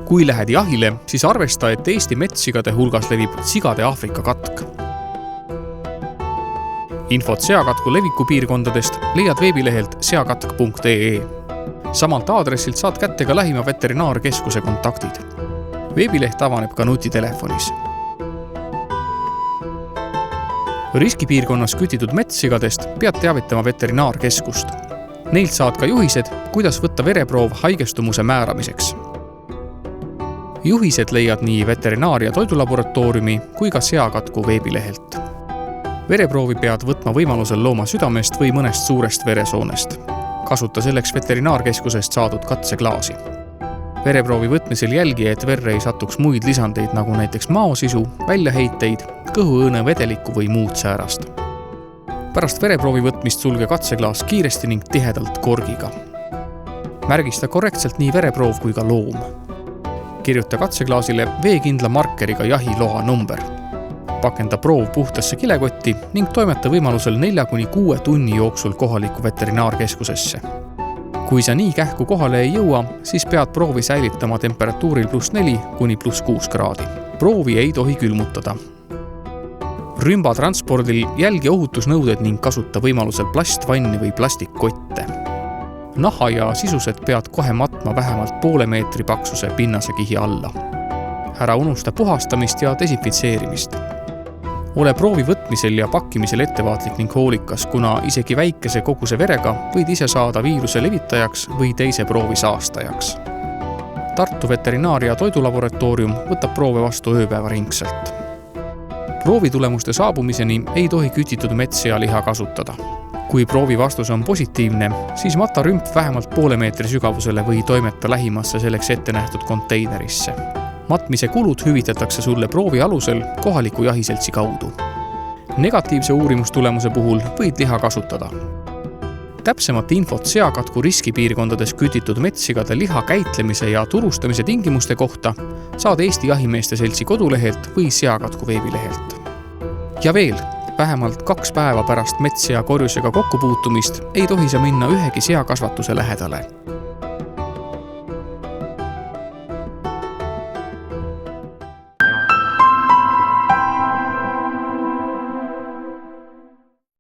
Kui lähed jahile, siis arvesta, et Eesti metssigade hulgas levib sigade Aafrika katk. Infot seakatku leviku piirkondadest leiad veebilehelt seakatk.ee. Samalt aadressilt saad kätte ka lähima veterinaarkeskuse kontaktid. Veebileht avaneb ka nutitelefonis. Riskipiirkonnas kütitud metssigadest pead teavitama veterinaarkeskust. Neilt saad ka juhised, kuidas võtta vereproov haigestumuse määramiseks. Juhised leiad nii veterinaar- ja toidulaboratooriumi kui ka seakatku veebilehelt. Vereproovi pead võtma võimalusel looma südamest või mõnest suurest veresoonest. Kasuta selleks veterinaarkeskusest saadud katseklaasi. Vereproovi võtmisel jälgi, et verre ei satuks muid lisandeid nagu näiteks maosisu, väljaheiteid, kõhuõõne vedelikku või muud säärast. Pärast vereproovi võtmist sulge katseklaas kiiresti ning tihedalt korgiga. Märgista korrektselt nii vereproov kui ka loom. Kirjuta katseklaasile veekindla markeriga jahiloa number. Pakenda proov puhtasse kilekotti ning toimeta võimalusel 4-6 tunni jooksul kohalikku veterinaarkeskusesse. Kui sa nii kähku kohale ei jõua, siis pead proovi säilitama temperatuuril +4 kuni +6 kraadi. Proovi ei tohi külmutada. Rümbatranspordil jälgi ohutusnõuded ning kasuta võimalusel plastvanni või plastikkotte. Naha ja sisused pead kohe matma vähemalt poole meetri paksuse pinnasekihi alla. Ära unusta puhastamist ja desinfitseerimist. Ole proovi võtmisel ja pakkimisel ettevaatlik ning hoolikas, kuna isegi väikese koguse verega võid ise saada viiruse levitajaks või teise proovi saastajaks. Tartu veterinaar- ja toidulaboratoorium võtab proove vastu ööpäevaringselt. Proovitulemuste saabumiseni ei tohi kütitud metssea kasutada. Kui proovi vastus on positiivne, siis mata rümp vähemalt poole meetri sügavusele või toimeta lähimasse selleks ette nähtud konteinerisse. Matmise kulud hüvitatakse sulle proovi alusel kohaliku jahiseltsi kaudu. Negatiivse uurimustulemuse puhul võid liha kasutada. Täpsemat infot seakatku riskipiirkondades kütitud metssigade liha käitlemise ja turustamise tingimuste kohta saad Eesti Jahimeeste Seltsi kodulehelt või seakatku veebilehelt. Ja veel, vähemalt 2 päeva pärast metssea korjusega kokkupuutumist ei tohi sa minna ühegi seakasvatuse lähedale.